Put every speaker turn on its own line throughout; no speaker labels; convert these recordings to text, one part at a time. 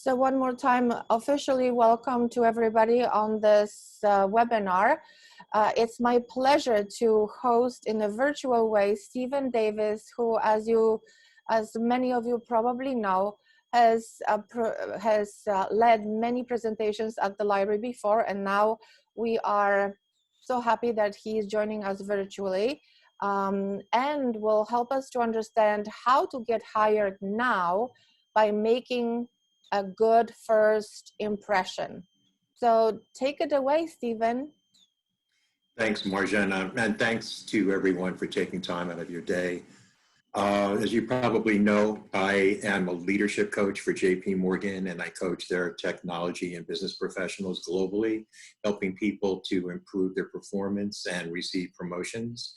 So one more time, officially welcome to everybody on this webinar. It's my pleasure to host in a virtual way Stephen Davis, who, as many of you probably know, has led many presentations at the library before, and now we are so happy that he is joining us virtually and will help us to understand how to get hired now by making a good first impression. So take it away, Stephen.
Thanks, Marjana, and thanks to everyone for taking time out of your day. As you probably know, I am a leadership coach for JP Morgan, and I coach their technology and business professionals globally, helping people to improve their performance and receive promotions.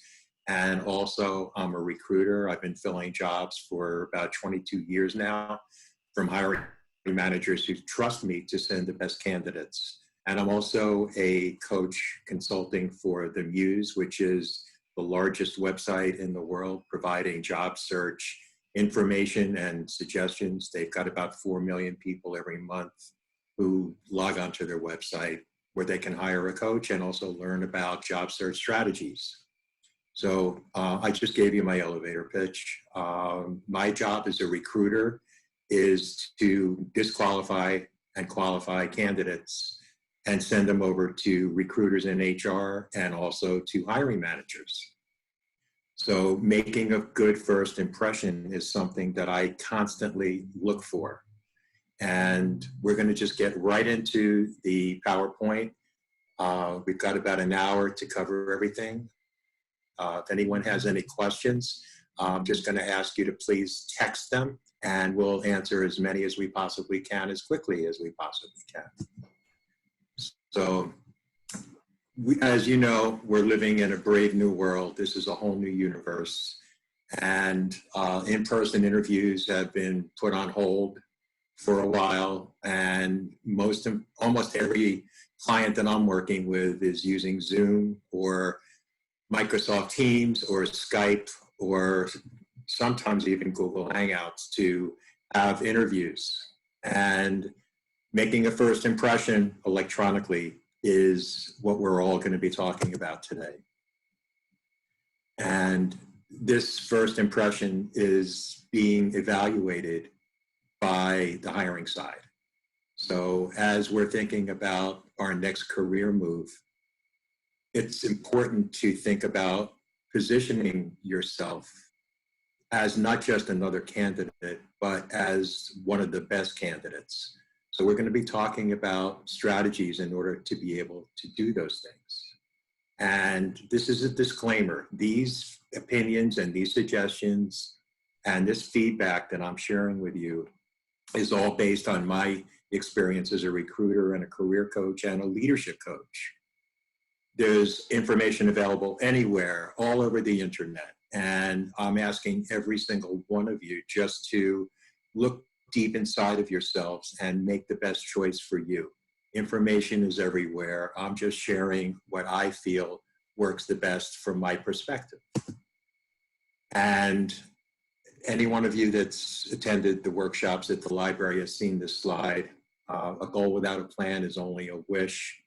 And also, I'm a recruiter. I've been filling jobs for about 22 years now, from hiring managers who trust me to send the best candidates. And I'm also a coach consulting for The Muse, which is the largest website in the world providing job search information and suggestions. They've got about 4 million people every month who log onto their website where they can hire a coach and also learn about job search strategies. So I just gave you my elevator pitch. My job as a recruiter is to disqualify and qualify candidates and send them over to recruiters in HR and also to hiring managers. So making a good first impression is something that I constantly look for. And we're going to just get right into the PowerPoint. We've got about an hour to cover everything. If anyone has any questions, I'm just going to ask you to please text them, and we'll answer as many as we possibly can, as quickly as we possibly can. So, as you know, we're living in a brave new world. This is a whole new universe. And in-person interviews have been put on hold for a while. And almost every client that I'm working with is using Zoom or Microsoft Teams or Skype or sometimes even Google Hangouts to have interviews. And making a first impression electronically is what we're all going to be talking about today. And this first impression is being evaluated by the hiring side. So as we're thinking about our next career move, it's important to think about positioning yourself as not just another candidate, but as one of the best candidates. So we're going to be talking about strategies in order to be able to do those things. And this is a disclaimer. These opinions and these suggestions and this feedback that I'm sharing with you is all based on my experience as a recruiter and a career coach and a leadership coach. There's information available anywhere, all over the internet. And I'm asking every single one of you just to look deep inside of yourselves and make the best choice for you. Information is everywhere. I'm just sharing what I feel works the best from my perspective. And any one of you that's attended the workshops at the library has seen this slide. A goal without a plan is only a wish.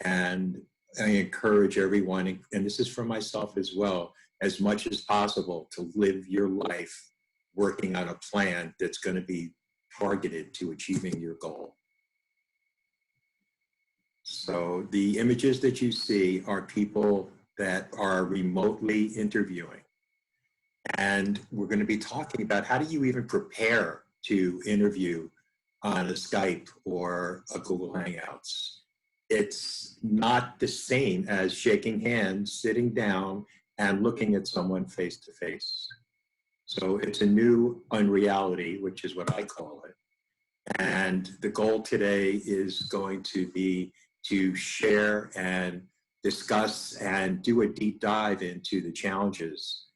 And I encourage everyone, and this is for myself as well, as much as possible to live your life working on a plan that's going to be targeted to achieving your goal. So the images that you see are people that are remotely interviewing. And we're going to be talking about how do you even prepare to interview on a Skype or a Google Hangouts. It's not the same as shaking hands, sitting down, and looking at someone face to face. So it's a new unreality, which is what I call it. And the goal today is going to be to share and discuss and do a deep dive into the challenges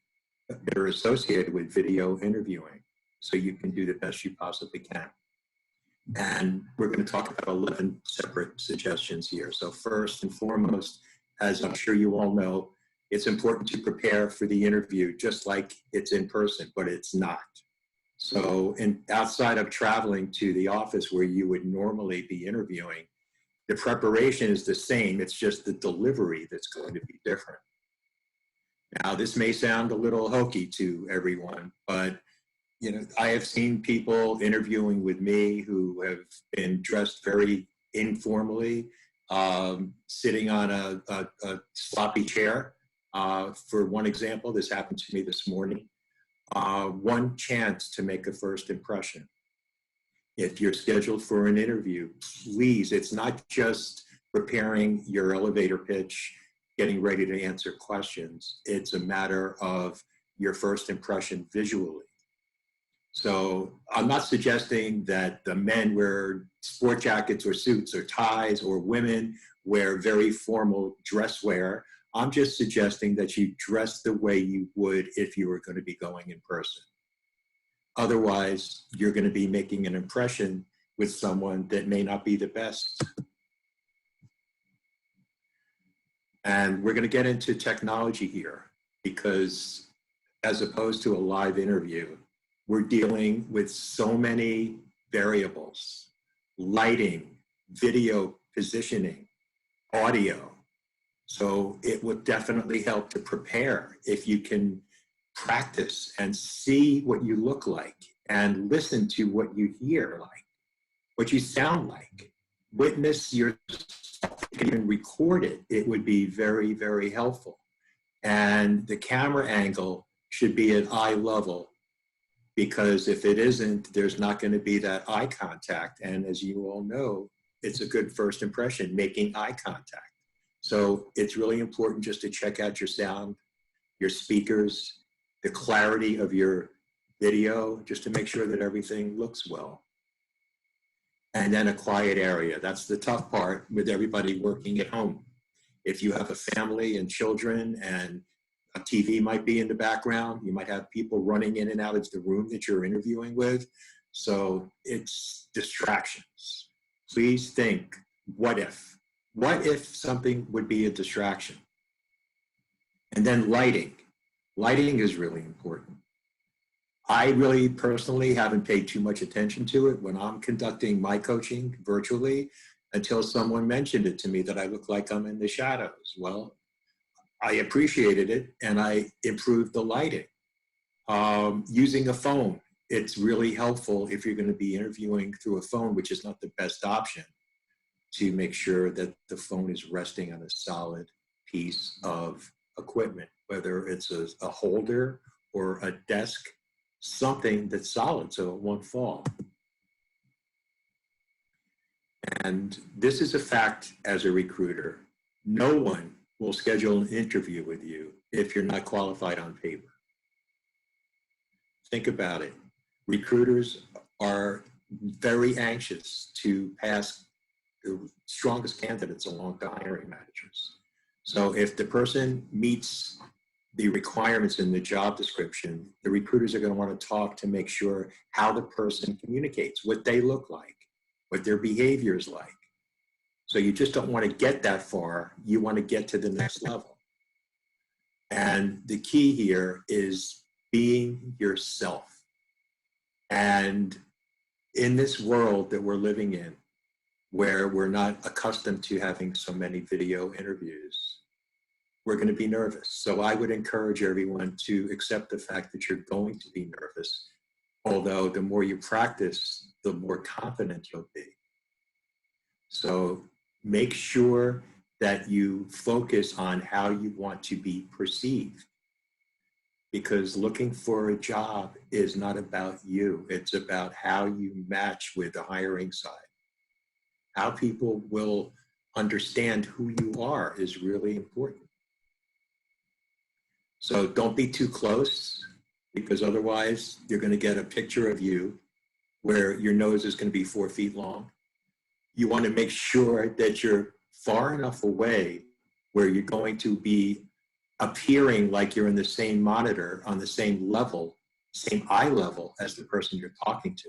that are associated with video interviewing so you can do the best you possibly can. And we're going to talk about 11 separate suggestions here. So first and foremost, as I'm sure you all know, it's important to prepare for the interview just like it's in person, but it's not. So outside of traveling to the office where you would normally be interviewing, the preparation is the same. It's just the delivery that's going to be different. Now, this may sound a little hokey to everyone, but I have seen people interviewing with me who have been dressed very informally, sitting on a sloppy chair. For one example, this happened to me this morning. One chance to make a first impression. If you're scheduled for an interview, please, it's not just preparing your elevator pitch, getting ready to answer questions. It's a matter of your first impression visually. So I'm not suggesting that the men wear sport jackets or suits or ties, or women wear very formal dress wear. I'm just suggesting that you dress the way you would if you were going to be going in person. Otherwise, you're going to be making an impression with someone that may not be the best. And we're going to get into technology here, because as opposed to a live interview, we're dealing with so many variables: lighting, video positioning, audio. So it would definitely help to prepare if you can practice and see what you look like and listen to what you hear like, what you sound like. Witness yourself. You can even record it. It would be very, very helpful. And the camera angle should be at eye level, because if it isn't, there's not going to be that eye contact. And as you all know, it's a good first impression, making eye contact. So it's really important just to check out your sound, your speakers, the clarity of your video, just to make sure that everything looks well. And then a quiet area. That's the tough part with everybody working at home. If you have a family and children and a TV might be in the background, you might have people running in and out of the room that you're interviewing with. So it's distractions. Please think, what if? What if something would be a distraction? And then lighting. Lighting is really important. I really personally haven't paid too much attention to it when I'm conducting my coaching virtually, until someone mentioned it to me that I look like I'm in the shadows. Well, I appreciated it and I improved the lighting. Using a phone, it's really helpful if you're going to be interviewing through a phone, which is not the best option, to make sure that the phone is resting on a solid piece of equipment, whether it's a holder or a desk, something that's solid so it won't fall. And this is a fact as a recruiter. No one will schedule an interview with you if you're not qualified on paper. Think about it. Recruiters are very anxious to pass the strongest candidates along to hiring managers. So if the person meets the requirements in the job description, the recruiters are going to want to talk to make sure how the person communicates, what they look like, what their behavior is like. So you just don't want to get that far. You want to get to the next level. And the key here is being yourself. And in this world that we're living in, where we're not accustomed to having so many video interviews, we're going to be nervous. So I would encourage everyone to accept the fact that you're going to be nervous, although the more you practice, the more confident you'll be. So make sure that you focus on how you want to be perceived, because looking for a job is not about you. It's about how you match with the hiring side. How people will understand who you are is really important. So don't be too close, because otherwise you're going to get a picture of you where your nose is going to be 4 feet long. You want to make sure that you're far enough away where you're going to be appearing like you're in the same monitor, on the same level, same eye level as the person you're talking to.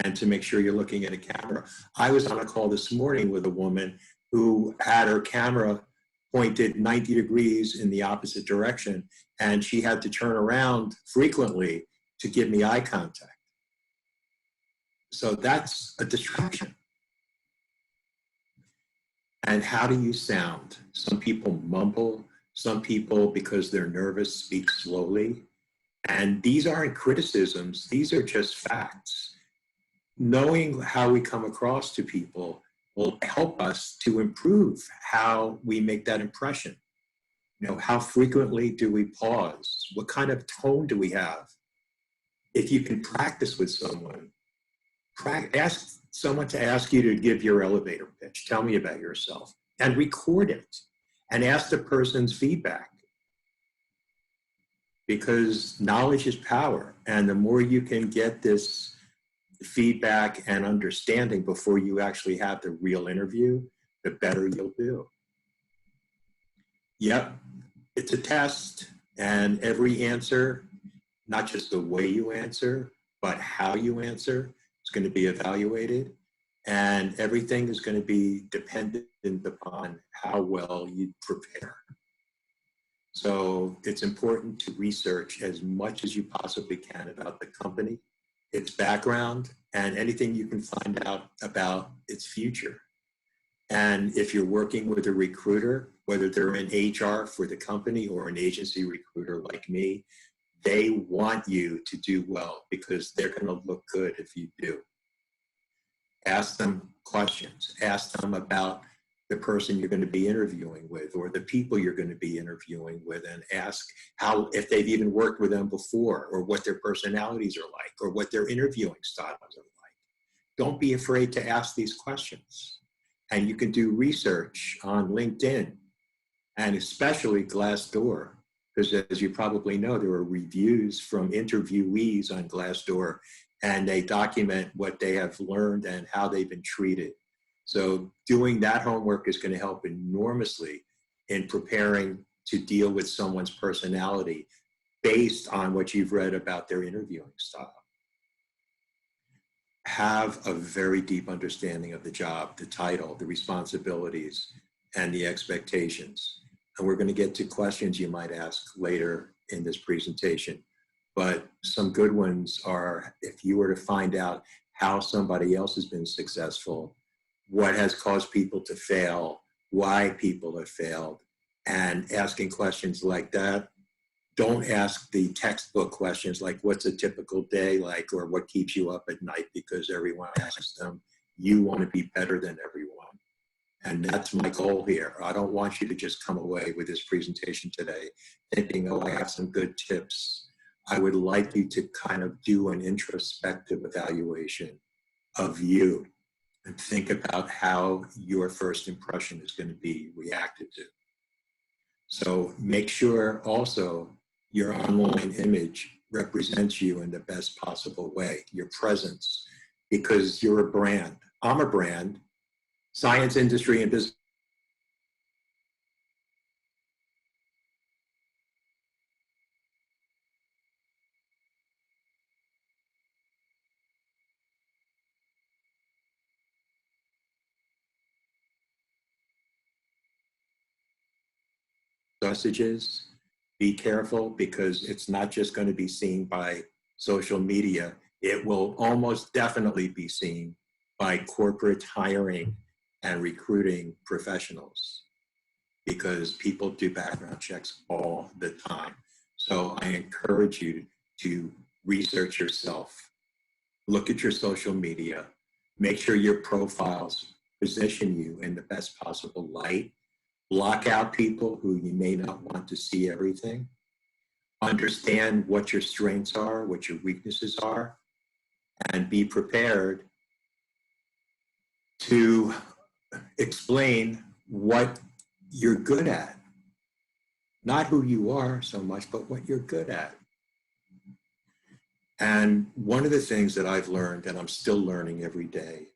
And to make sure you're looking at a camera. I was on a call this morning with a woman who had her camera pointed 90 degrees in the opposite direction, and she had to turn around frequently to give me eye contact. So that's a distraction. And how do you sound? Some people mumble, some people, because they're nervous, speak slowly. And these aren't criticisms, these are just facts. Knowing how we come across to people will help us to improve how we make that impression. You know, how frequently do we pause? What kind of tone do we have? If you can practice with someone, ask someone to ask you to give your elevator pitch. Tell me about yourself and record it and ask the person's feedback, because knowledge is power. And the more you can get this feedback and understanding before you actually have the real interview, the better you'll do. Yep, it's a test, and every answer, not just the way you answer, but how you answer, is going to be evaluated, and everything is going to be dependent upon how well you prepare. So it's important to research as much as you possibly can about the company, its background, and anything you can find out about its future. And if you're working with a recruiter, whether they're in HR for the company or an agency recruiter like me, they want you to do well because they're going to look good if you do. Ask them questions. Ask them about the person you're going to be interviewing with or the people you're going to be interviewing with, and ask how, if they've even worked with them before, or what their personalities are like, or what their interviewing styles are like. Don't be afraid to ask these questions. And you can do research on LinkedIn and especially Glassdoor, because as you probably know, there are reviews from interviewees on Glassdoor, and they document what they have learned and how they've been treated. So doing that homework is going to help enormously in preparing to deal with someone's personality based on what you've read about their interviewing style. Have a very deep understanding of the job, the title, the responsibilities, and the expectations. And we're going to get to questions you might ask later in this presentation. But some good ones are, if you were to find out how somebody else has been successful, what has caused people to fail, why people have failed, and asking questions like that. Don't ask the textbook questions like, what's a typical day like, or what keeps you up at night, because everyone asks them. You want to be better than everyone. And that's my goal here. I don't want you to just come away with this presentation today thinking, oh, I have some good tips. I would like you to kind of do an introspective evaluation of you and think about how your first impression is going to be reacted to. So make sure also your online image represents you in the best possible way, your presence, because you're a brand. I'm a brand. Science, industry, and business messages. Be careful, because it's not just going to be seen by social media. It will almost definitely be seen by corporate hiring and recruiting professionals, because people do background checks all the time. So I encourage you to research yourself, look at your social media, make sure your profiles position you in the best possible light, block out people who you may not want to see everything, understand what your strengths are, what your weaknesses are, and be prepared to explain what you're good at. Not who you are so much, but what you're good at. And one of the things that I've learned, and I'm still learning every day,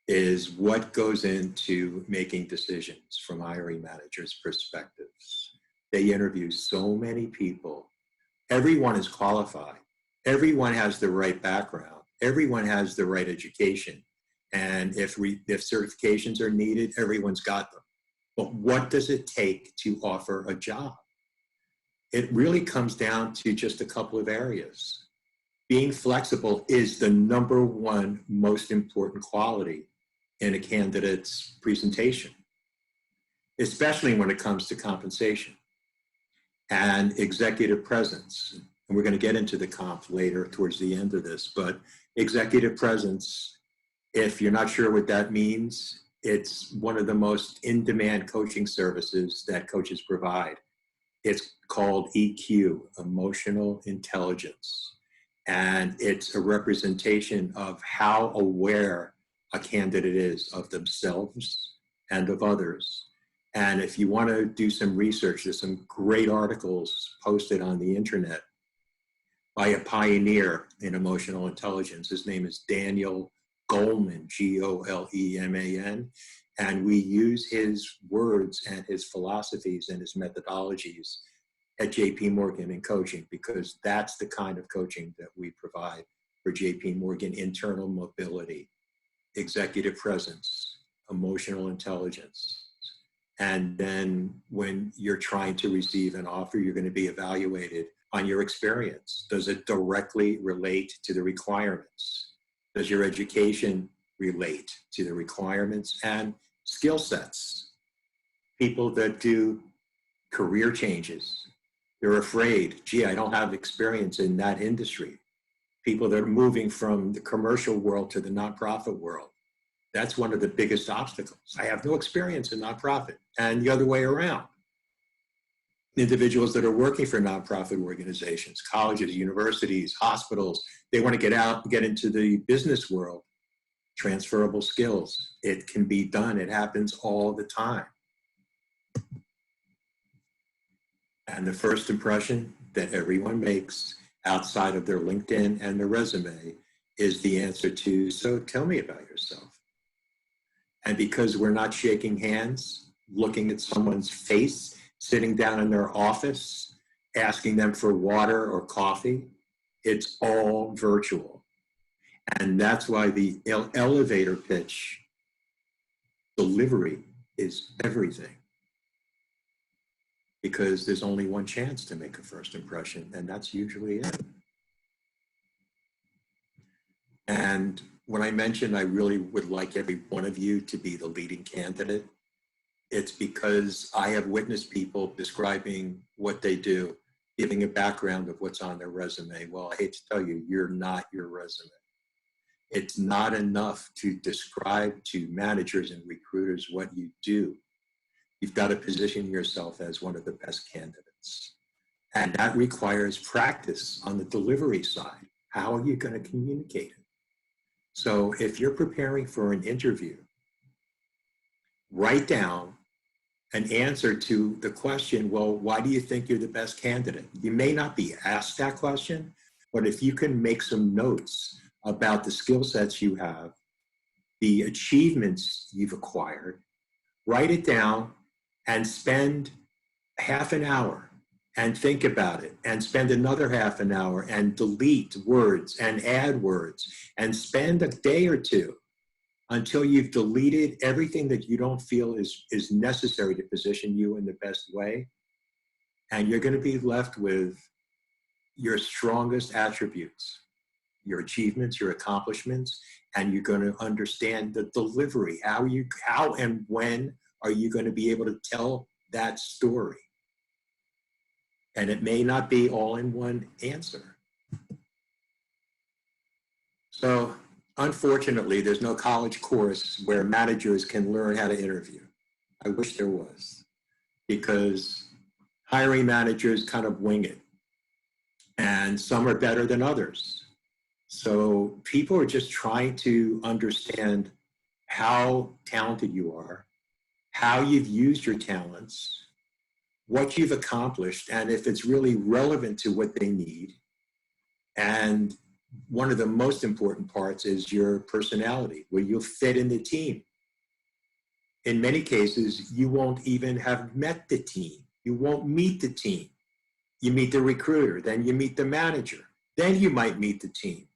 is what goes into making decisions from hiring managers' perspectives. They interview so many people. Everyone is qualified. Everyone has the right background. Everyone has the right education. And if certifications are needed, everyone's got them. But what does it take to offer a job? It really comes down to just a couple of areas. being flexible is the number one most important quality in a candidate's presentation, especially when it comes to compensation and executive presence. And we're going to get into the comp later towards the end of this, but executive presence, if you're not sure what that means, it's one of the most in-demand coaching services that coaches provide. It's called EQ, emotional intelligence. And it's a representation of how aware a candidate is of themselves and of others. And if you want to do some research, there's some great articles posted on the internet by a pioneer in emotional intelligence. His name is Daniel Goleman, Goleman. And we use his words and his philosophies and his methodologies at JP Morgan in coaching, because that's the kind of coaching that we provide for JP Morgan: internal mobility, executive presence, emotional intelligence. And then when you're trying to receive an offer, you're going to be evaluated on your experience. Does it directly relate to the requirements? Does your education relate to the requirements? And skill sets. People that do career changes, they're afraid, gee, I don't have experience in that industry. People that are moving from the commercial world to the nonprofit world, that's one of the biggest obstacles. I have no experience in nonprofit. And the other way around. Individuals that are working for nonprofit organizations, colleges, universities, hospitals, they want to get out and get into the business world. Transferable skills. It can be done. It happens all the time. And the first impression that everyone makes outside of their LinkedIn and their resume is the answer to, so tell me about yourself. And because we're not shaking hands, looking at someone's face, sitting down in their office, asking them for water or coffee, it's all virtual. And that's why the elevator pitch delivery is everything. Because there's only one chance to make a first impression, and that's usually it. And when I mentioned I really would like every one of you to be the leading candidate, it's because I have witnessed people describing what they do, giving a background of what's on their resume. Well, I hate to tell you, you're not your resume. It's not enough to describe to managers and recruiters what you do. You've got to position yourself as one of the best candidates. And that requires practice on the delivery side. How are you going to communicate it? So if you're preparing for an interview, write down an answer to the question, well, why do you think you're the best candidate? You may not be asked that question, but if you can make some notes about the skill sets you have, the achievements you've acquired, write it down and spend half an hour and think about it, and spend another half an hour and delete words and add words, and spend a day or two until you've deleted everything that you don't feel is necessary to position you in the best way. And you're going to be left with your strongest attributes, your achievements, your accomplishments, and you're going to understand the delivery. How and when are you going to be able to tell that story? And it may not be all in one answer. So unfortunately, there's no college course where managers can learn how to interview. I wish there was, because hiring managers kind of wing it, and some are better than others. So people are just trying to understand how talented you are, how you've used your talents, what you've accomplished, and if it's really relevant to what they need. And one of the most important parts is your personality, where you'll fit in the team. In many cases, you won't even have met the team. You won't meet the team. You meet the recruiter, then you meet the manager, then you might meet the team.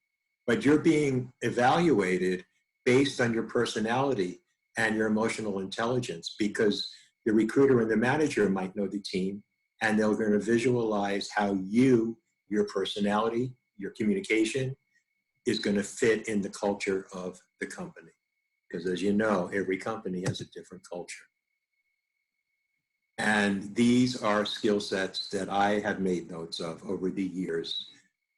But you're being evaluated based on your personality and your emotional intelligence, because the recruiter and the manager might know the team, and they're going to visualize how you, your personality, your communication is going to fit in the culture of the company. Because as you know, every company has a different culture. And these are skill sets that I have made notes of over the years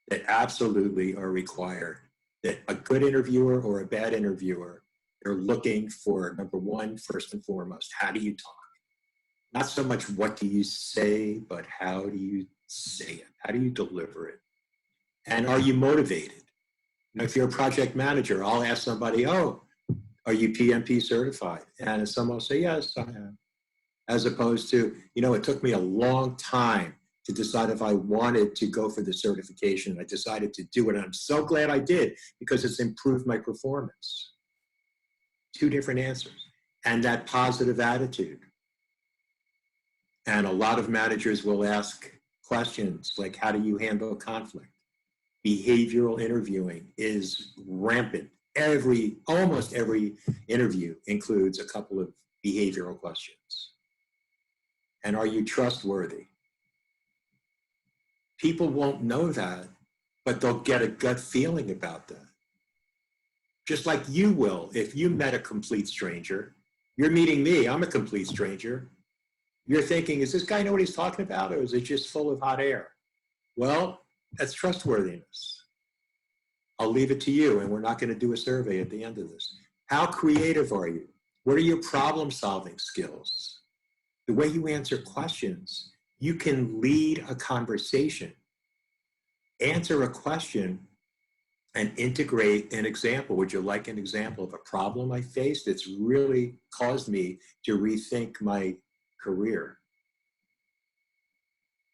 that absolutely are required. That a good interviewer or a bad interviewer, they're looking for, number one, first and foremost, how do you talk? Not so much what do you say, but how do you say it? How do you deliver it? And are you motivated? If you're a project manager, I'll ask somebody, oh, are you PMP certified? And someone will say, yes, I am. As opposed to, it took me a long time to decide if I wanted to go for the certification. I decided to do it, and I'm so glad I did because it's improved my performance. Two different answers. And that positive attitude. And a lot of managers will ask questions like, how do you handle conflict? Behavioral interviewing is rampant. Almost every interview includes a couple of behavioral questions. And are you trustworthy? People won't know that, but they'll get a gut feeling about that. Just like you will if you met a complete stranger. You're meeting me, I'm a complete stranger. You're thinking, does this guy know what he's talking about, or is it just full of hot air? Well, that's trustworthiness. I'll leave it to you, and we're not going to do a survey at the end of this. How creative are you? What are your problem-solving skills? The way you answer questions, you can lead a conversation, answer a question, and integrate an example. Would you like an example of a problem I faced that's really caused me to rethink my career?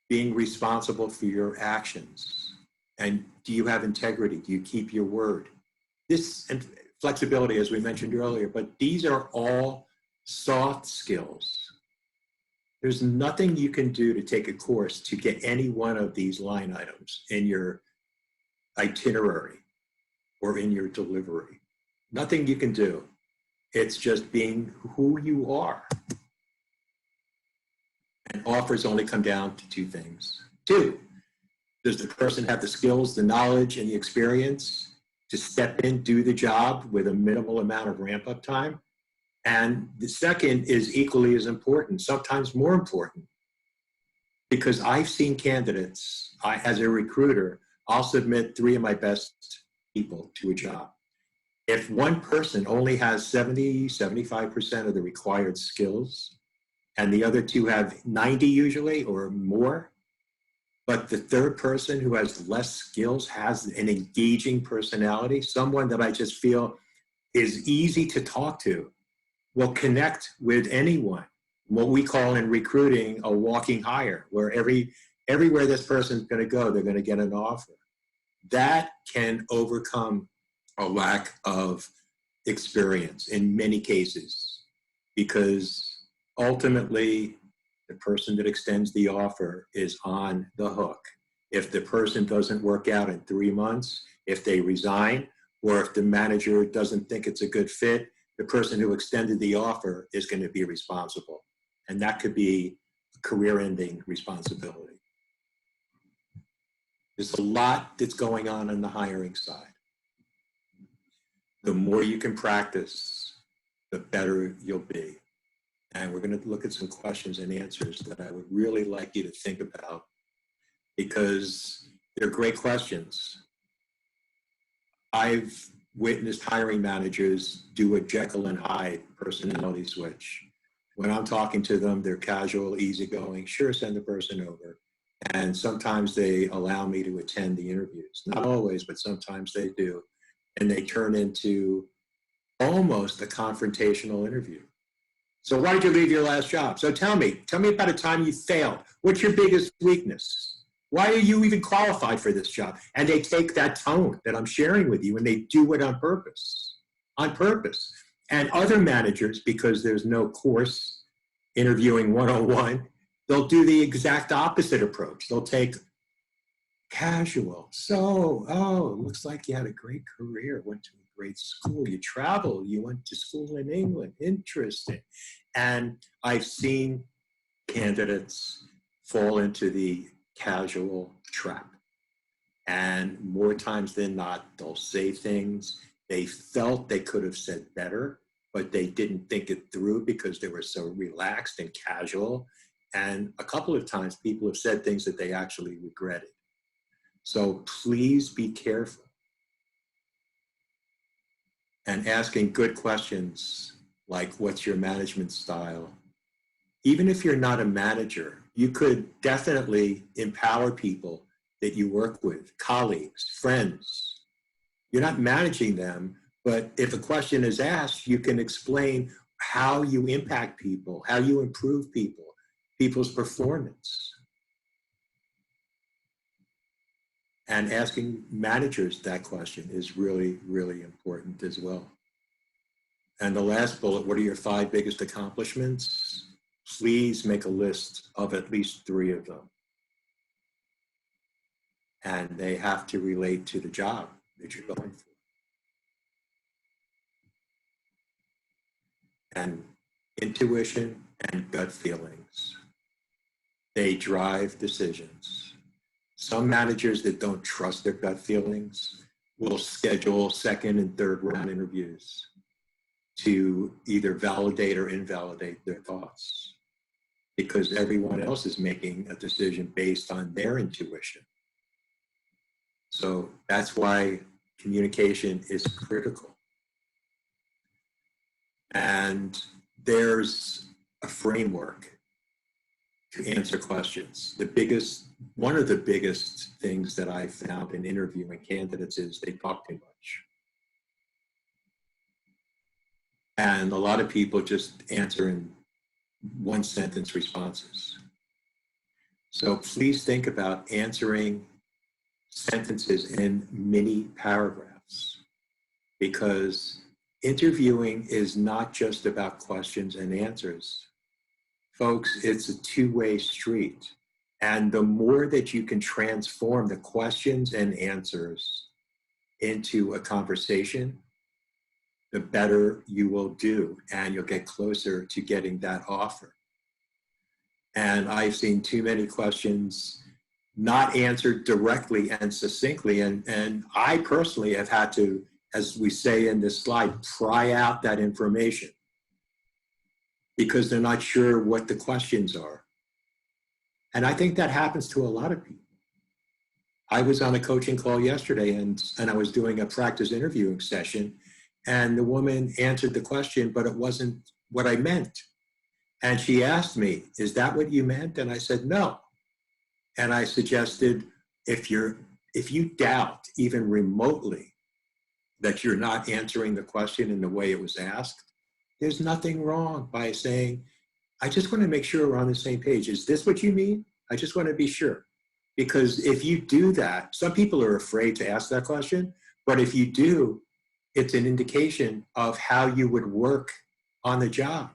Being responsible for your actions. And do you have integrity? Do you keep your word? This, and flexibility, as we mentioned earlier, but these are all soft skills. There's nothing you can do to take a course to get any one of these line items in your itinerary or in your delivery. Nothing you can do. It's just being who you are. And offers only come down to two things. Two, does the person have the skills, the knowledge, and the experience to step in, do the job with a minimal amount of ramp-up time? And the second is equally as important, sometimes more important, because I've seen candidates, as a recruiter, I'll submit 3 of my best people to a job. If one person only has 75% of the required skills, and the other 2 have 90 usually or more, but the third person who has less skills has an engaging personality, someone that I just feel is easy to talk to, will connect with anyone. What we call in recruiting a walking hire, where everywhere this person's going to go, they're going to get an offer. That can overcome a lack of experience in many cases, because ultimately the person that extends the offer is on the hook. If the person doesn't work out in 3 months, if they resign, or if the manager doesn't think it's a good fit, the person who extended the offer is going to be responsible. And that could be a career-ending responsibility. There's a lot that's going on the hiring side. The more you can practice, the better you'll be. And we're going to look at some questions and answers that I would really like you to think about, because they're great questions. I've witnessed hiring managers do a Jekyll and Hyde personality switch. When I'm talking to them, they're casual, easygoing, sure, send the person over. And sometimes they allow me to attend the interviews. Not always, but sometimes they do. And they turn into almost a confrontational interview. So why did you leave your last job? So tell me about a time you failed. What's your biggest weakness? Why are you even qualified for this job? And they take that tone that I'm sharing with you and they do it on purpose. And other managers, because there's no course interviewing 101, they'll do the exact opposite approach. They'll take casual. So, it looks like you had a great career, went to a great school, you traveled, you went to school in England, interesting. And I've seen candidates fall into the casual trap. And more times than not, they'll say things they felt they could have said better, but they didn't think it through because they were so relaxed and casual. And a couple of times people have said things that they actually regretted. So please be careful. And asking good questions like, what's your management style? Even if you're not a manager, you could definitely empower people that you work with, colleagues, friends. You're not managing them, but if a question is asked, you can explain how you impact people, how you improve people, people's performance. And asking managers that question is really, really important as well. And the last bullet, what are your 5 biggest accomplishments? Please make a list of at least 3 of them. And they have to relate to the job that you're going for. And intuition and gut feelings, they drive decisions. Some managers that don't trust their gut feelings will schedule 2nd and 3rd round interviews to either validate or invalidate their thoughts because everyone else is making a decision based on their intuition. So that's why communication is critical. And there's a framework to answer questions. One of the biggest things that I found in interviewing candidates is they talk too much. And a lot of people just answer in 1-sentence responses. So please think about answering sentences in mini paragraphs, because interviewing is not just about questions and answers. Folks, it's a 2-way street. And the more that you can transform the questions and answers into a conversation, the better you will do, and you'll get closer to getting that offer. And I've seen too many questions not answered directly and succinctly. And I personally have had to, as we say in this slide, pry out that information because they're not sure what the questions are. And I think that happens to a lot of people. I was on a coaching call yesterday and I was doing a practice interviewing session, and the woman answered the question, but it wasn't what I meant. And she asked me, is that what you meant? And I said, no. And I suggested, if you doubt even remotely that you're not answering the question in the way it was asked, there's nothing wrong by saying, I just want to make sure we're on the same page. Is this what you mean? I just want to be sure. Because if you do that, some people are afraid to ask that question, but if you do, it's an indication of how you would work on the job.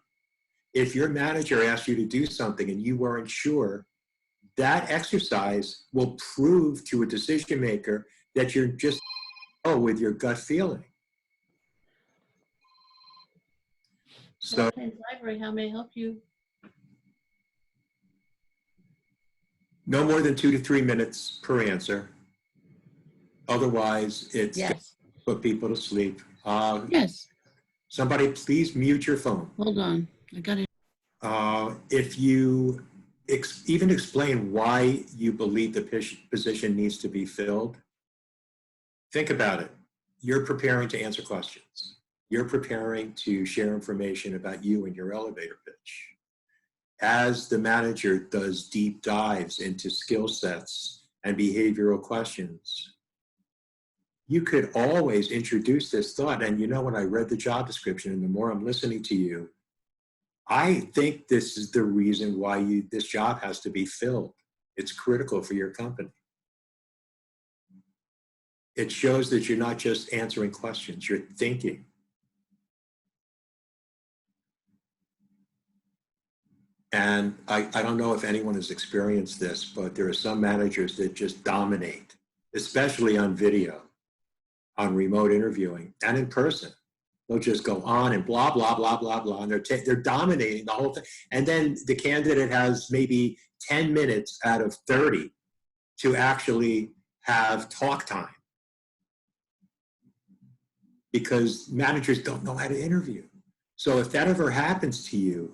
If your manager asked you to do something and you weren't sure, that exercise will prove to a decision maker that you're just with your gut feeling. So,
Library, how may I help you?
no more than 2 to 3 minutes per answer. Otherwise, it's
Yes.
put people to sleep.
Yes.
Somebody please mute your phone.
Hold on. I got it.
If you even explain why you believe the position needs to be filled, think about it. You're preparing to answer questions. You're preparing to share information about you in your elevator pitch. As the manager does deep dives into skill sets and behavioral questions, you could always introduce this thought. And you know, when I read the job description and the more I'm listening to you, I think this is the reason why this job has to be filled. It's critical for your company. It shows that you're not just answering questions, you're thinking. And I don't know if anyone has experienced this, but there are some managers that just dominate, especially on video, on remote interviewing, and in person. They'll just go on and blah, blah, blah, blah, blah, and they're dominating the whole thing. And then the candidate has maybe 10 minutes out of 30 to actually have talk time because managers don't know how to interview. So if that ever happens to you,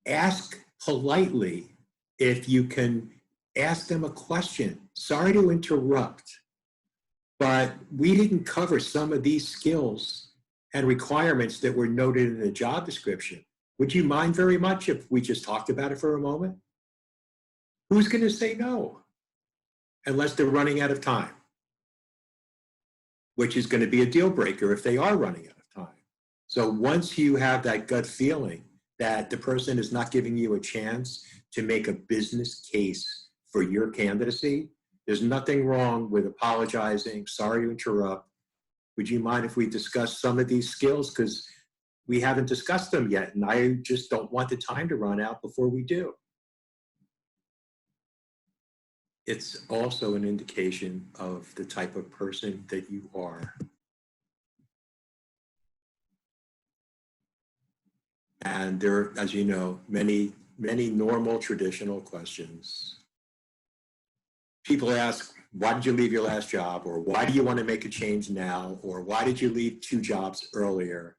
ask politely if you can ask them a question. Sorry to interrupt, but we didn't cover some of these skills and requirements that were noted in the job description. Would you mind very much if we just talked about it for a moment? Who's going to say no? Unless they're running out of time, which is going to be a deal breaker if they are running out of time. So once you have that gut feeling that the person is not giving you a chance to make a business case for your candidacy, there's nothing wrong with apologizing, sorry to interrupt. Would you mind if we discuss some of these skills? Because we haven't discussed them yet, and I just don't want the time to run out before we do. It's also an indication of the type of person that you are. And there are, as you know, many normal traditional questions. People ask, why did you leave your last job? Or why do you want to make a change now? Or why did you leave 2 jobs earlier?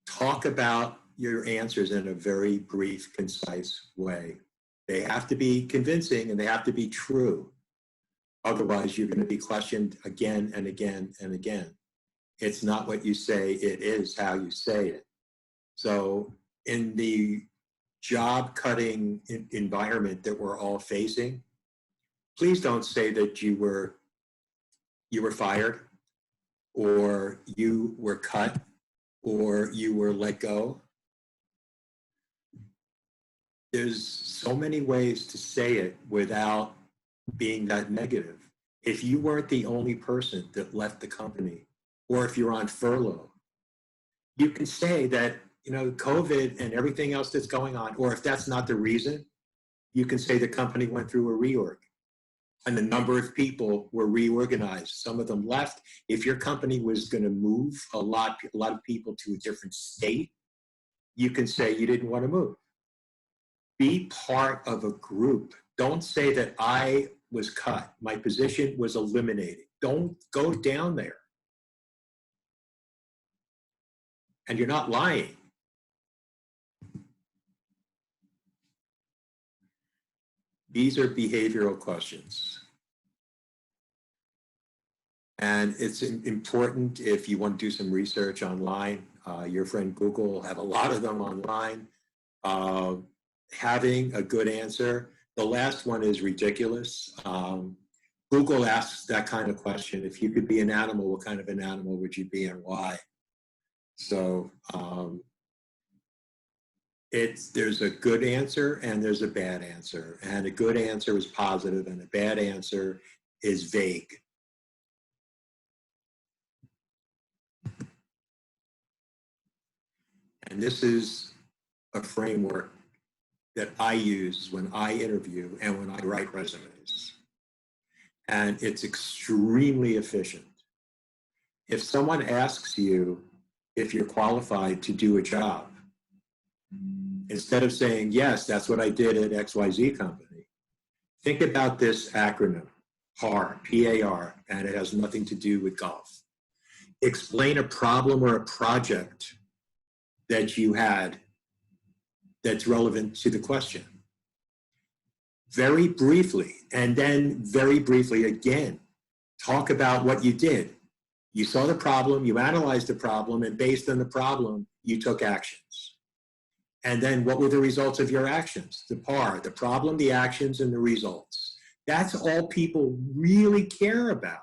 Talk about your answers in a very brief, concise way. They have to be convincing and they have to be true. Otherwise, you're going to be questioned again and again and again. It's not what you say, it is how you say it. So in the job cutting environment that we're all facing, please don't say that you were fired or you were cut or you were let go. There's so many ways to say it without being that negative. If you weren't the only person that left the company, or if you're on furlough, you can say that, you know, COVID and everything else that's going on, or if that's not the reason, you can say the company went through a reorg and the number of people were reorganized. Some of them left. If your company was going to move a lot of people to a different state, you can say you didn't want to move. Be part of a group. Don't say that I was cut, my position was eliminated. Don't go down there. And you're not lying. These are behavioral questions. And it's important if you want to do some research online. Your friend Google will have a lot of them online. Having a good answer. The last one is ridiculous. Google asks that kind of question. If you could be an animal, what kind of an animal would you be and why? So there's a good answer and there's a bad answer. And a good answer is positive and a bad answer is vague. And this is a framework that I use when I interview and when I write resumes. And it's extremely efficient. If someone asks you if you're qualified to do a job, instead of saying, yes, that's what I did at XYZ company, think about this acronym, PAR, P-A-R, and it has nothing to do with golf. Explain a problem or a project that you had that's relevant to the question. Very briefly, and then very briefly again, talk about what you did. You saw the problem, you analyzed the problem, and based on the problem, you took actions. And then what were the results of your actions? The PAR, the problem, the actions, and the results. That's all people really care about.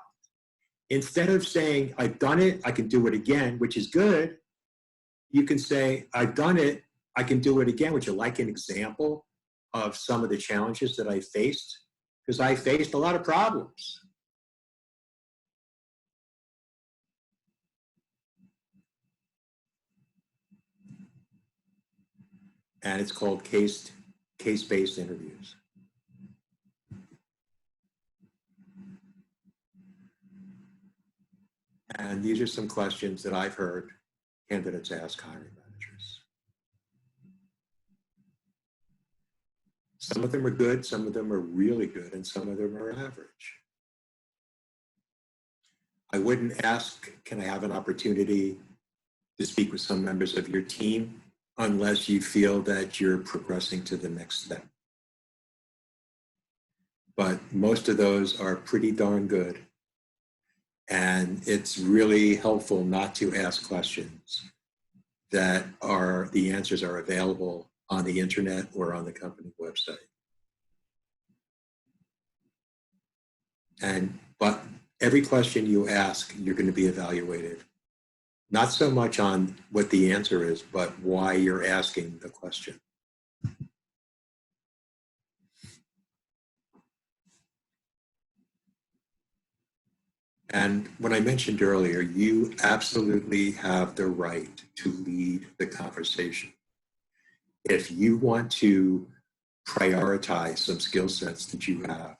Instead of saying, I've done it, I can do it again, which is good, you can say, I've done it, I can do it again. Would you like an example of some of the challenges that I faced? Because I faced a lot of problems. And it's called case-based interviews. And these are some questions that I've heard candidates ask hiring managers. Some of them are good, some of them are really good, and some of them are average. I wouldn't ask, can I have an opportunity to speak with some members of your team unless you feel that you're progressing to the next step. But most of those are pretty darn good. And it's really helpful not to ask questions that are, the answers are available on the internet or on the company website. But every question you ask, you're going to be evaluated. Not so much on what the answer is, but why you're asking the question. And when I mentioned earlier, you absolutely have the right to lead the conversation. If you want to prioritize some skill sets that you have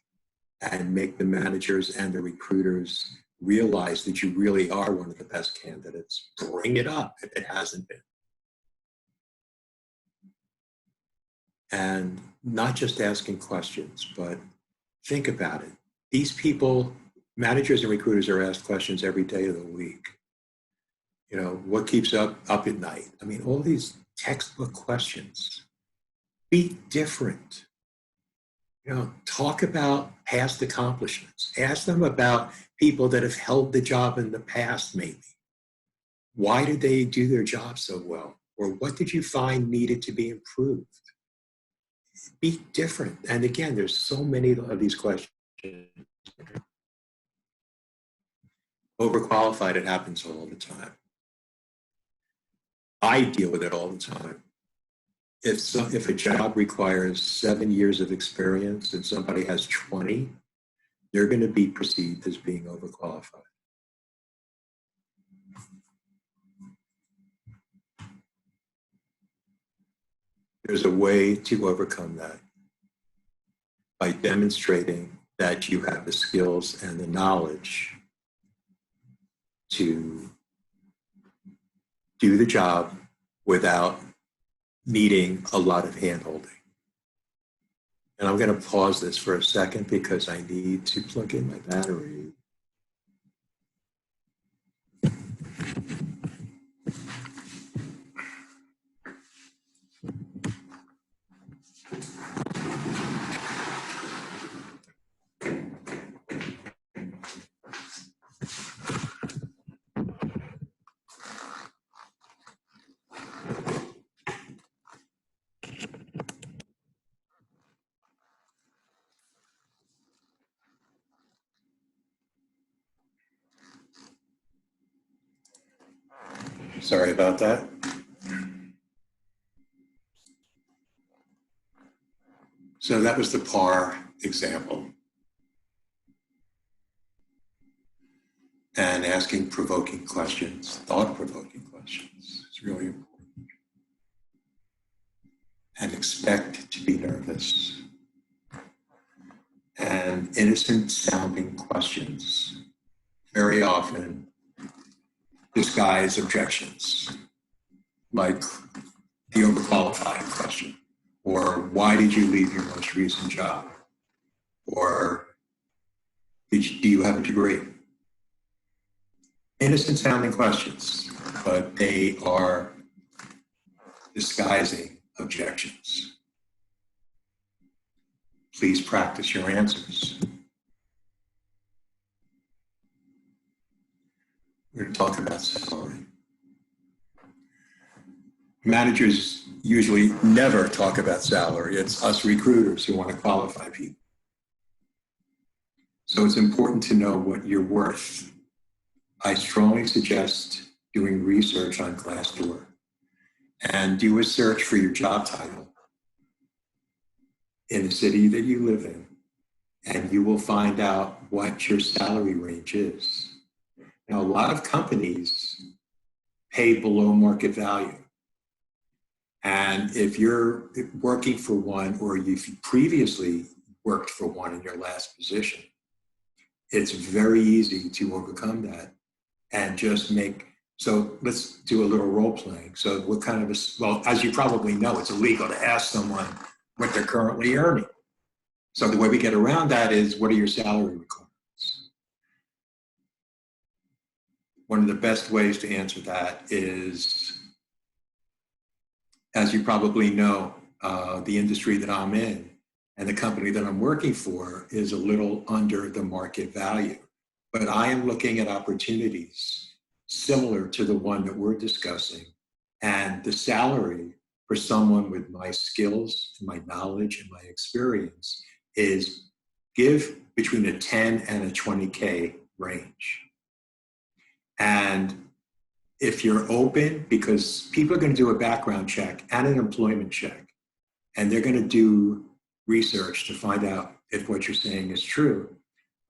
and make the managers and the recruiters realize that you really are one of the best candidates, bring it up if it hasn't been. And not just asking questions, but think about it. These people, managers and recruiters, are asked questions every day of the week. You know, what keeps up at night? I mean, all these textbook questions. Be different. You know, talk about past accomplishments. Ask them about people that have held the job in the past, maybe. Why did they do their job so well? Or what did you find needed to be improved? Be different. And again, there's so many of these questions. Overqualified, it happens all the time. I deal with it all the time. If a job requires 7 years of experience and somebody has 20, they're going to be perceived as being overqualified. There's a way to overcome that by demonstrating that you have the skills and the knowledge to do the job without needing a lot of hand-holding. And I'm going to pause this for a second because I need to plug in my battery. Sorry about that. So that was the PAR example. And asking provoking questions, thought-provoking questions, is really important. And expect to be nervous. And innocent sounding questions very often disguise objections, like the overqualified question, or why did you leave your most recent job? Or do you have a degree? Innocent sounding questions, but they are disguising objections. Please practice your answers. We're going to talk about salary. Managers usually never talk about salary. It's us recruiters who want to qualify people. So it's important to know what you're worth. I strongly suggest doing research on Glassdoor and do a search for your job title in the city that you live in, and you will find out what your salary range is. Now, a lot of companies pay below market value. And if you're working for one, or you've previously worked for one in your last position, it's very easy to overcome that and just make, so let's do a little role playing. So what kind of, well, as you probably know, it's illegal to ask someone what they're currently earning. So the way we get around that is, what are your salary requirements? One of the best ways to answer that is, as you probably know, the industry that I'm in and the company that I'm working for is a little under the market value. But I am looking at opportunities similar to the one that we're discussing, and the salary for someone with my skills and my knowledge and my experience is give between a 10 and a 20K range. And if you're open, because people are going to do a background check and an employment check, and they're going to do research to find out if what you're saying is true,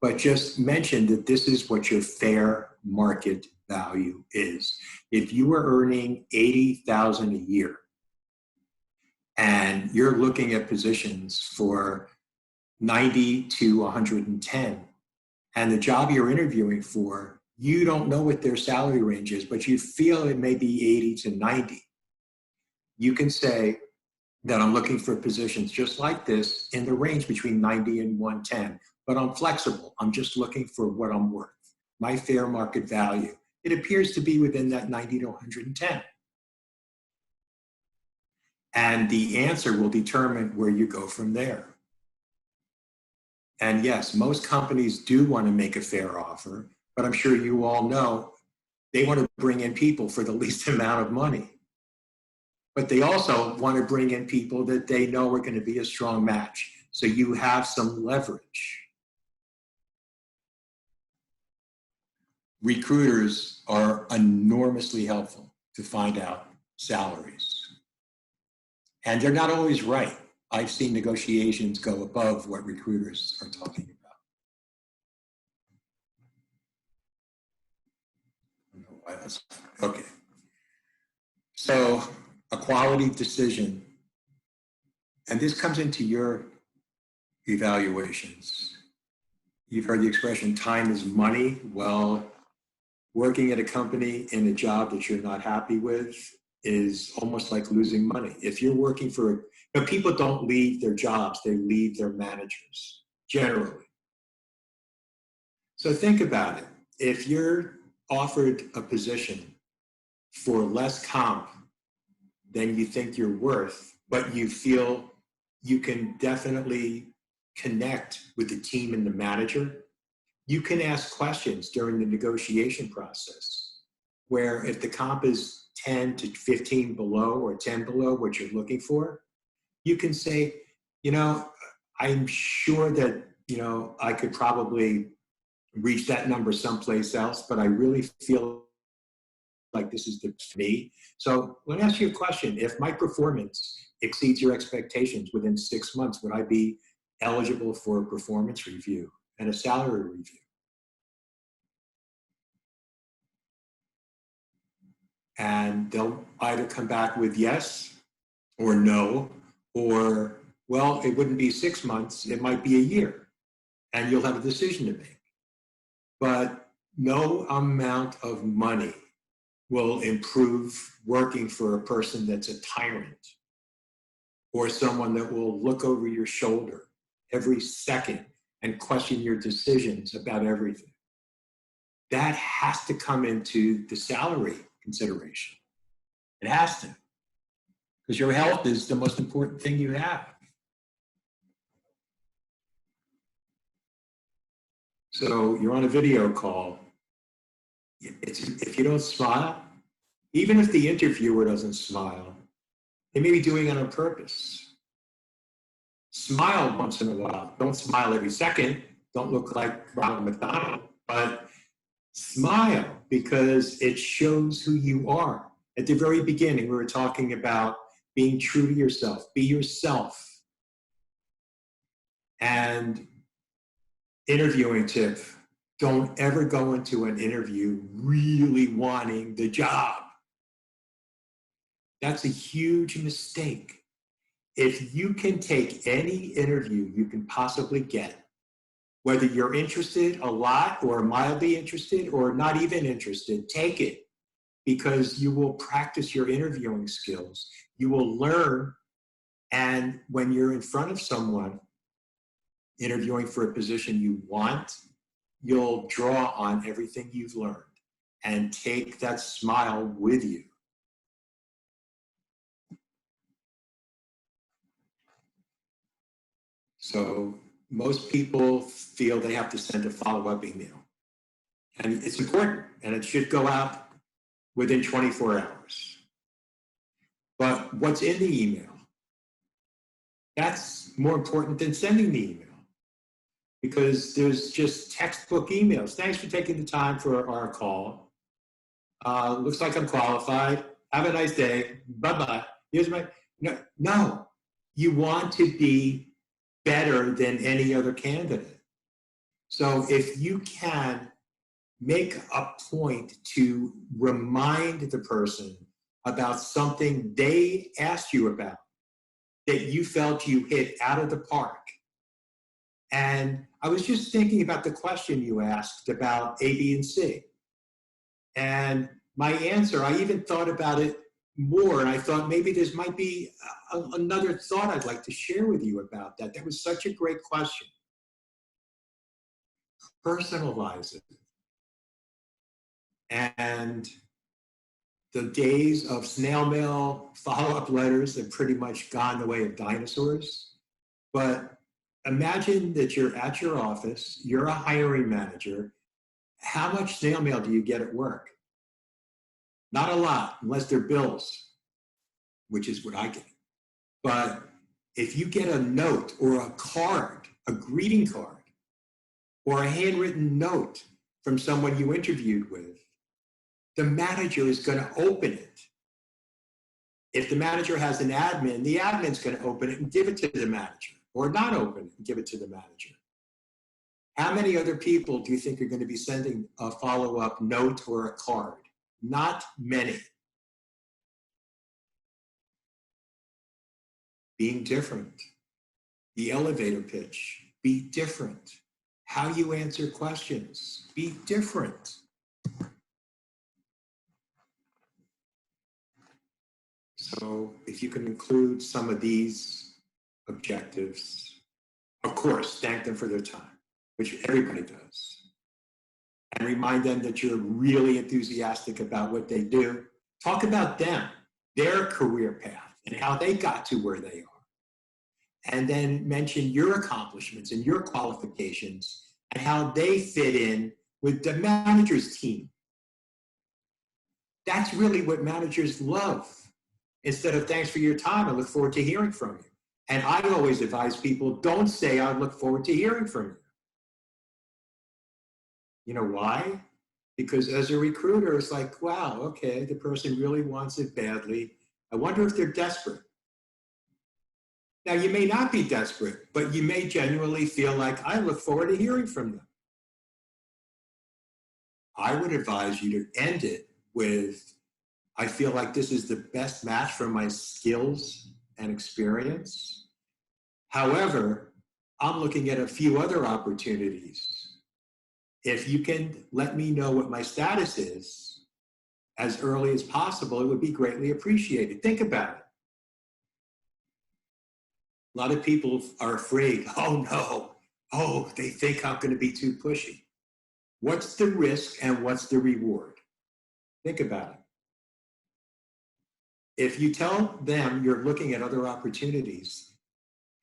but just mention that this is what your fair market value is. If you are earning $80,000 a year and you're looking at positions for 90 to 110, and the job you're interviewing for, you don't know what their salary range is, but you feel it may be 80 to 90. You can say that I'm looking for positions just like this in the range between 90 and 110, but I'm flexible. I'm just looking for what I'm worth, my fair market value. It appears to be within that 90 to 110. And the answer will determine where you go from there. And yes, most companies do want to make a fair offer, but I'm sure you all know they want to bring in people for the least amount of money. But they also want to bring in people that they know are going to be a strong match. So you have some leverage. Recruiters are enormously helpful to find out salaries. And they're not always right. I've seen negotiations go above what recruiters are talking about. Okay. So a quality decision, and this comes into your evaluations. You've heard the expression, time is money. Well, working at a company in a job that you're not happy with is almost like losing money. If you're working for, but people don't leave their jobs, they leave their managers, generally. So think about it. If you're offered a position for less comp than you think you're worth, but you feel you can definitely connect with the team and the manager, you can ask questions during the negotiation process, where if the comp is 10 to 15 below or 10 below what you're looking for, you can say, you know, I'm sure that, you know, I could probably reach that number someplace else, but I really feel like this is the for me. So let me ask you a question. If my performance exceeds your expectations within 6 months, would I be eligible for a performance review and a salary review? And they'll either come back with yes or no, or, well, it wouldn't be 6 months, it might be a year, and you'll have a decision to make. But no amount of money will improve working for a person that's a tyrant or someone that will look over your shoulder every second and question your decisions about everything. That has to come into the salary consideration. It has to, because your health is the most important thing you have. So you're on a video call. If you don't smile, even if the interviewer doesn't smile, they may be doing it on purpose. Smile once in a while. Don't smile every second. Don't look like Ronald McDonald, but smile because it shows who you are. At the very beginning, we were talking about being true to yourself. Be yourself. And interviewing tip, don't ever go into an interview really wanting the job. That's a huge mistake. If you can take any interview you can possibly get, whether you're interested a lot or mildly interested or not even interested, take it, because you will practice your interviewing skills. You will learn And when you're in front of someone interviewing for a position you want, you'll draw on everything you've learned and take that smile with you. So most people feel they have to send a follow-up email. And it's important, and it should go out within 24 hours. But what's in the email? That's more important than sending the email, because there's just textbook emails. Thanks for taking the time for our call. Looks like I'm qualified. Have a nice day. Bye-bye. Here's my, no. You want to be better than any other candidate. So if you can make a point to remind the person about something they asked you about that you felt you hit out of the park. And I was just thinking about the question you asked about A, B, and C. And my answer, I even thought about it more, and I thought maybe this might be another thought I'd like to share with you about that. That was such a great question. Personalize it. And the days of snail mail follow-up letters have pretty much gone the way of dinosaurs. But imagine that you're at your office, you're a hiring manager. How much snail mail do you get at work? Not a lot, unless they're bills, which is what I get. But if you get a note or a card, a greeting card, or a handwritten note from someone you interviewed with, the manager is going to open it. If the manager has an admin, the admin's going to open it and give it to the manager, or not open it and give it to the manager. How many other people do you think are going to be sending a follow-up note or a card? Not many. Being different. The elevator pitch. Be different. How you answer questions. Be different. So if you can include some of these objectives, of course, thank them for their time, which everybody does. And remind them that you're really enthusiastic about what they do. Talk about them, their career path, and how they got to where they are. And then mention your accomplishments and your qualifications and how they fit in with the manager's team. That's really what managers love. Instead of thanks for your time, I look forward to hearing from you. And I always advise people, don't say I look forward to hearing from you. You know why? Because as a recruiter, it's like, wow, okay, the person really wants it badly. I wonder if they're desperate. Now, you may not be desperate, but you may genuinely feel like, I look forward to hearing from them. I would advise you to end it with, I feel like this is the best match for my skills and experience. However, I'm looking at a few other opportunities. If you can let me know what my status is as early as possible, it would be greatly appreciated. Think about it. A lot of people are afraid, oh no, oh, they think I'm going to be too pushy. What's the risk and what's the reward? Think about it. If you tell them you're looking at other opportunities,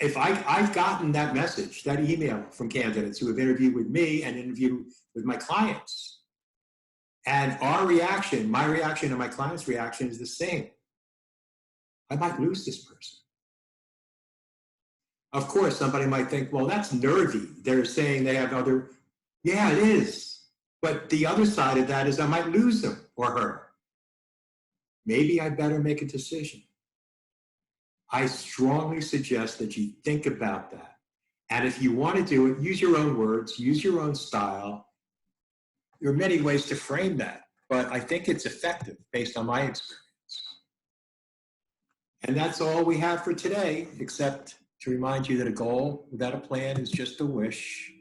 if I've gotten that message, that email from candidates who have interviewed with me and interviewed with my clients, and our reaction, my reaction and my client's reaction is the same. I might lose this person. Of course, somebody might think, well, that's nervy. They're saying they have other, yeah, it is. But the other side of that is I might lose him or her. Maybe I better make a decision. I strongly suggest that you think about that. And if you want to do it, use your own words, use your own style. There are many ways to frame that, but I think it's effective based on my experience. And that's all we have for today, except to remind you that a goal without a plan is just a wish.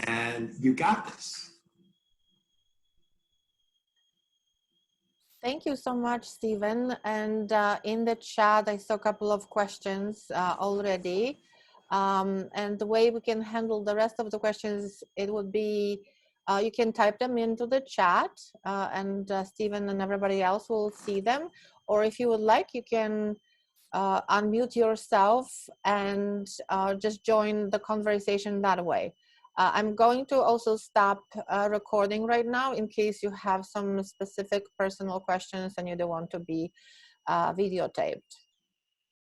And you got this.
Thank you so much, Stephen. And in the chat, I saw a couple of questions already. And the way we can handle the rest of the questions, it would be you can type them into the chat and Stephen and everybody else will see them. Or if you would like, you can unmute yourself and just join the conversation that way. I'm going to also stop recording right now in case you have some specific personal questions and you don't want to be videotaped.